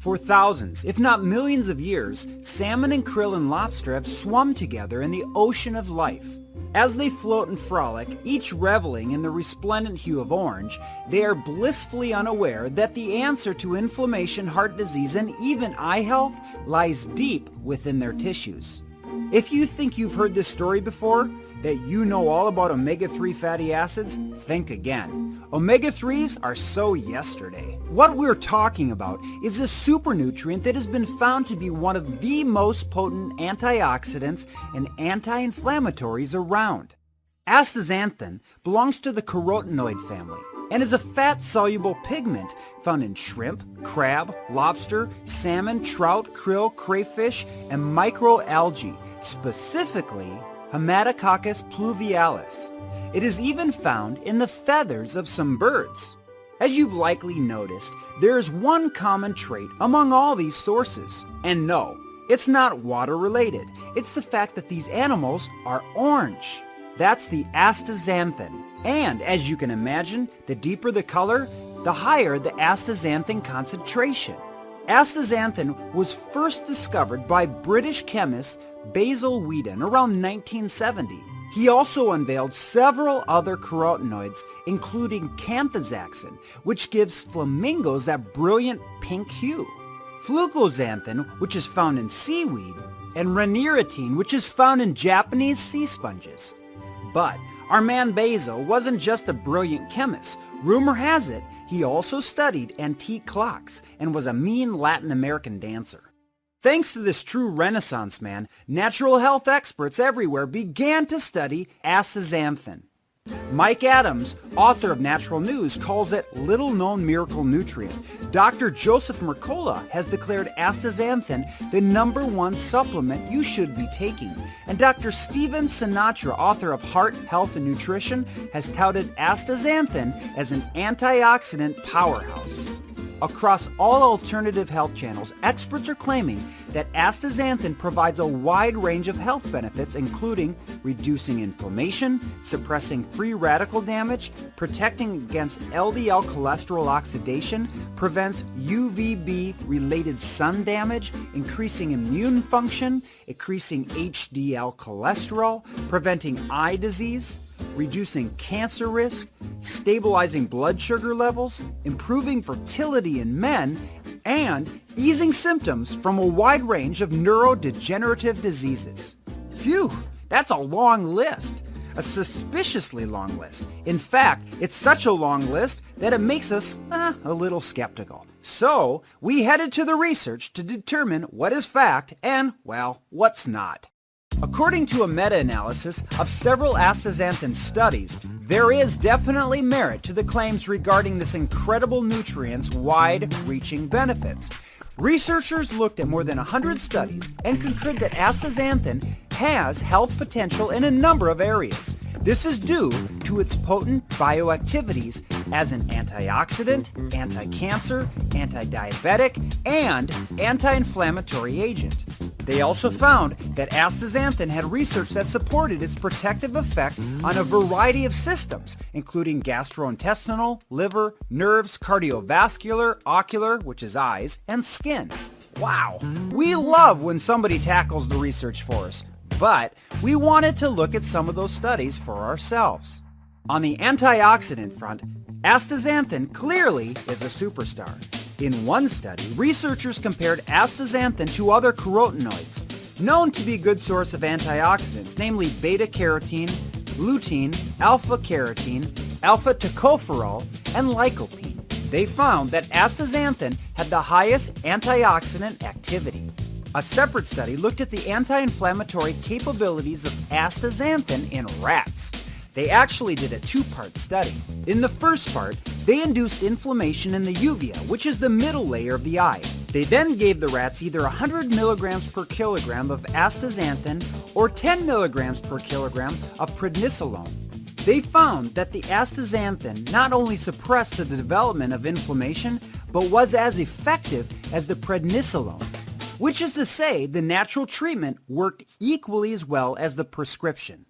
For thousands, if not millions of years, salmon and krill and lobster have swum together in the ocean of life. As they float and frolic, each reveling in the resplendent hue of orange, they are blissfully unaware that the answer to inflammation, heart disease, and even eye health lies deep within their tissues. If you think you've heard this story before, that you know all about omega-3 fatty acids, think again. Omega-3s are so yesterday. What we're talking about is a supernutrient that has been found to be one of the most potent antioxidants and anti-inflammatories around. Astaxanthin belongs to the carotenoid family and is a fat-soluble pigment found in shrimp, crab, lobster, salmon, trout, krill, crayfish, and microalgae, specifically Haematococcus pluvialis. It is even found in the feathers of some birds. As you've likely noticed, there is one common trait among all these sources. And no, it's not water related. It's the fact that these animals are orange. That's the astaxanthin. And as you can imagine, the deeper the color, the higher the astaxanthin concentration. Astaxanthin was first discovered by British chemist Basil Whedon around 1970. He also unveiled several other carotenoids, including canthaxanthin, which gives flamingos that brilliant pink hue, flucloxanthin, which is found in seaweed, and ranitidine, which is found in Japanese sea sponges. But our man Basil wasn't just a brilliant chemist. Rumor has it, he also studied antique clocks and was a mean Latin American dancer. Thanks to this true Renaissance man, natural health experts everywhere began to study astaxanthin. Mike Adams, author of Natural News, calls it little-known miracle nutrient. Dr. Joseph Mercola has declared astaxanthin the #1 supplement you should be taking. And Dr. Steven Sinatra, author of Heart, Health, and Nutrition, has touted astaxanthin as an antioxidant powerhouse. Across all alternative health channels, experts are claiming that astaxanthin provides a wide range of health benefits, including reducing inflammation, suppressing free radical damage, protecting against LDL cholesterol oxidation, prevents UVB-related sun damage, increasing immune function, increasing HDL cholesterol, preventing eye disease, reducing cancer risk, stabilizing blood sugar levels, improving fertility in men, and easing symptoms from a wide range of neurodegenerative diseases. Phew, that's a long list. A suspiciously long list. In fact, it's such a long list that it makes us a little skeptical. So, we headed to the research to determine what is fact and, well, what's not. According to a meta-analysis of several astaxanthin studies, there is definitely merit to the claims regarding this incredible nutrient's wide-reaching benefits. Researchers looked at more than 100 studies and concurred that astaxanthin has health potential in a number of areas. This is due to its potent bioactivities as an antioxidant, anti-cancer, anti-diabetic, and anti-inflammatory agent. They also found that astaxanthin had research that supported its protective effect on a variety of systems, including gastrointestinal, liver, nerves, cardiovascular, ocular, which is eyes, and skin. Wow! We love when somebody tackles the research for us, but we wanted to look at some of those studies for ourselves. On the antioxidant front, astaxanthin clearly is a superstar. In one study, researchers compared astaxanthin to other carotenoids, known to be a good source of antioxidants, namely beta-carotene, lutein, alpha-carotene, alpha-tocopherol, and lycopene. They found that astaxanthin had the highest antioxidant activity. A separate study looked at the anti-inflammatory capabilities of astaxanthin in rats. They actually did a two-part study. In the first part, they induced inflammation in the uvea, which is the middle layer of the eye. They then gave the rats either 100 milligrams per kilogram of astaxanthin or 10 milligrams per kilogram of prednisolone. They found that the astaxanthin not only suppressed the development of inflammation, but was as effective as the prednisolone, which is to say the natural treatment worked equally as well as the prescription.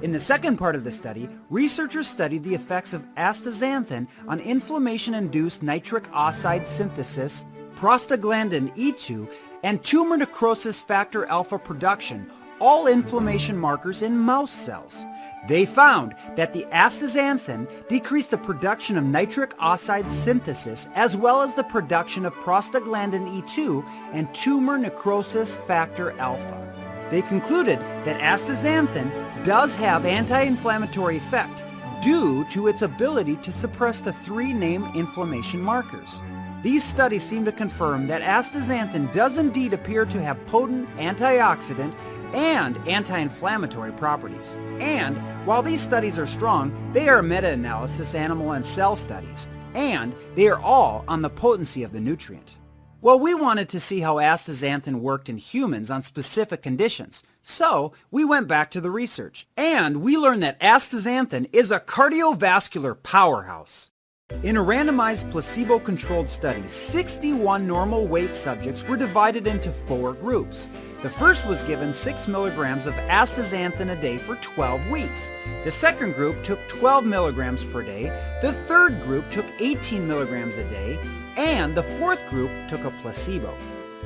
In the second part of the study, researchers studied the effects of astaxanthin on inflammation-induced nitric oxide synthesis, prostaglandin E2, and tumor necrosis factor alpha production, all inflammation markers in mouse cells. They found that the astaxanthin decreased the production of nitric oxide synthesis as well as the production of prostaglandin E2 and tumor necrosis factor alpha. They concluded that astaxanthin does have anti-inflammatory effect due to its ability to suppress the three named inflammation markers. These studies seem to confirm that astaxanthin does indeed appear to have potent antioxidant and anti-inflammatory properties. And while these studies are strong, they are meta-analysis animal and cell studies, and they are all on the potency of the nutrient. Well, we wanted to see how astaxanthin worked in humans on specific conditions, so we went back to the research, and we learned that astaxanthin is a cardiovascular powerhouse. In a randomized placebo-controlled study, 61 normal weight subjects were divided into 4 groups. The first was given 6 milligrams of astaxanthin a day for 12 weeks. The second group took 12 milligrams per day. The third group took 18 milligrams a day. And the fourth group took a placebo.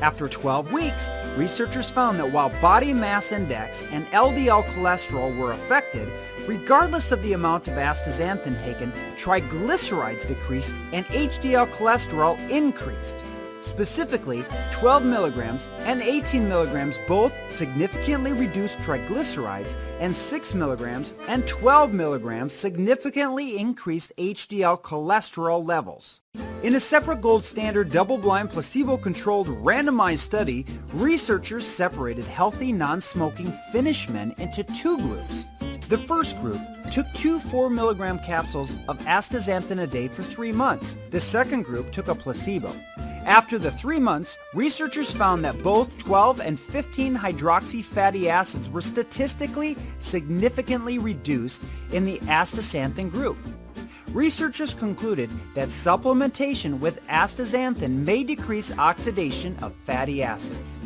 After 12 weeks, researchers found that while body mass index and LDL cholesterol were affected, regardless of the amount of astaxanthin taken, triglycerides decreased and HDL cholesterol increased. Specifically, 12 milligrams and 18 milligrams both significantly reduced triglycerides, and 6 milligrams and 12 milligrams significantly increased HDL cholesterol levels. In a separate gold standard double-blind placebo-controlled randomized study, researchers separated healthy non-smoking Finnish men into 2 groups. The first group took 2 4-milligram capsules of astaxanthin a day for 3 months. The second group took a placebo. After the 3 months, researchers found that both 12 and 15 hydroxy fatty acids were statistically significantly reduced in the astaxanthin group. Researchers concluded that supplementation with astaxanthin may decrease oxidation of fatty acids.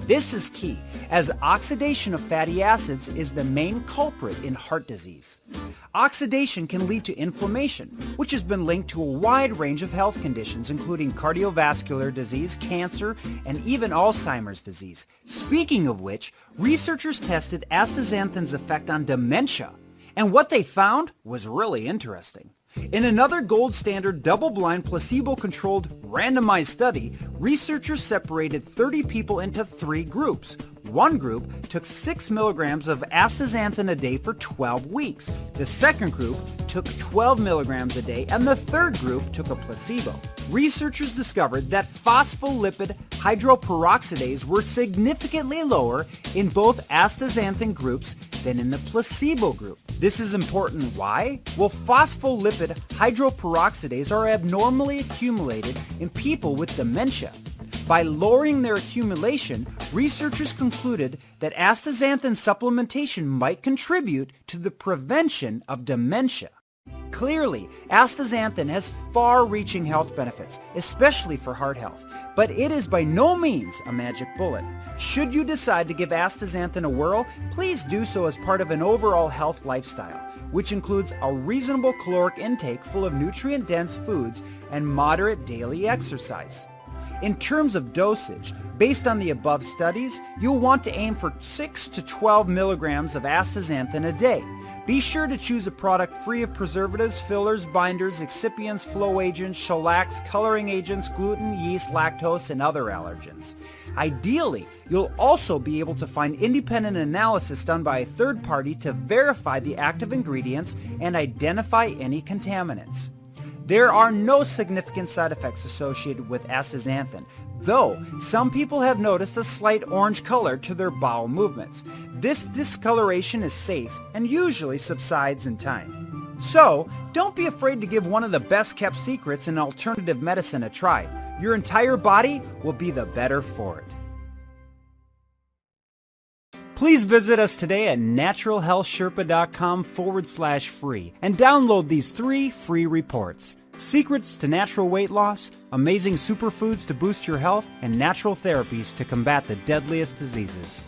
This is key, as oxidation of fatty acids is the main culprit in heart disease. Oxidation can lead to inflammation, which has been linked to a wide range of health conditions, including cardiovascular disease, cancer, and even Alzheimer's disease. Speaking of which, researchers tested astaxanthin's effect on dementia, and what they found was really interesting. In another gold standard double-blind placebo-controlled randomized study, researchers separated 30 people into 3 groups. One group took 6 milligrams of astaxanthin a day for 12 weeks. The second group took 12 milligrams a day, and the third group took a placebo. Researchers discovered that phospholipid hydroperoxidase were significantly lower in both astaxanthin groups than in the placebo group. This is important. Why? Well, phospholipid hydroperoxidase are abnormally accumulated in people with dementia. By lowering their accumulation, researchers concluded that astaxanthin supplementation might contribute to the prevention of dementia. Clearly, astaxanthin has far-reaching health benefits, especially for heart health, but it is by no means a magic bullet. Should you decide to give astaxanthin a whirl, please do so as part of an overall health lifestyle, which includes a reasonable caloric intake full of nutrient-dense foods and moderate daily exercise. In terms of dosage, based on the above studies, you'll want to aim for 6 to 12 milligrams of astaxanthin a day. Be sure to choose a product free of preservatives, fillers, binders, excipients, flow agents, shellacs, coloring agents, gluten, yeast, lactose, and other allergens. Ideally, you'll also be able to find independent analysis done by a third party to verify the active ingredients and identify any contaminants. There are no significant side effects associated with astaxanthin, though some people have noticed a slight orange color to their bowel movements. This discoloration is safe and usually subsides in time. So, don't be afraid to give one of the best-kept secrets in alternative medicine a try. Your entire body will be the better for it. Please visit us today at naturalhealthsherpa.com/free and download these 3 free reports. Secrets to natural weight loss, amazing superfoods to boost your health, and natural therapies to combat the deadliest diseases.